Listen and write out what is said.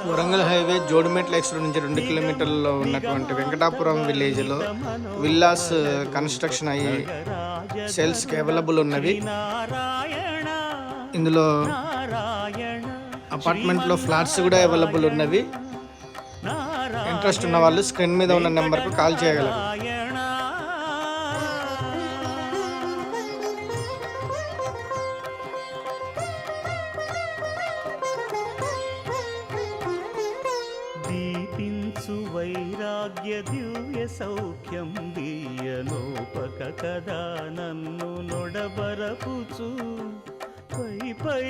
Warangal highway Jodimetla express నుంచి 2 కిలోమీటర్లలో ఉన్నటువంటి వెంకటాపురం విలేజ్లో విల్లాస్ కన్స్ట్రక్షన్ అయ్యి సేల్స్కి అవైలబుల్ ఉన్నవి. ఇందులో అపార్ట్మెంట్లో ఫ్లాట్స్ కూడా అవైలబుల్ ఉన్నవి. ఇంట్రెస్ట్ ఉన్న వాళ్ళు స్క్రీన్ మీద ఉన్న నెంబర్కు కాల్ చేయగలరు. వైరాగ్య దివ్య సౌఖ్యం దీయలోపక కదా నన్ను నొడబరపుచు పై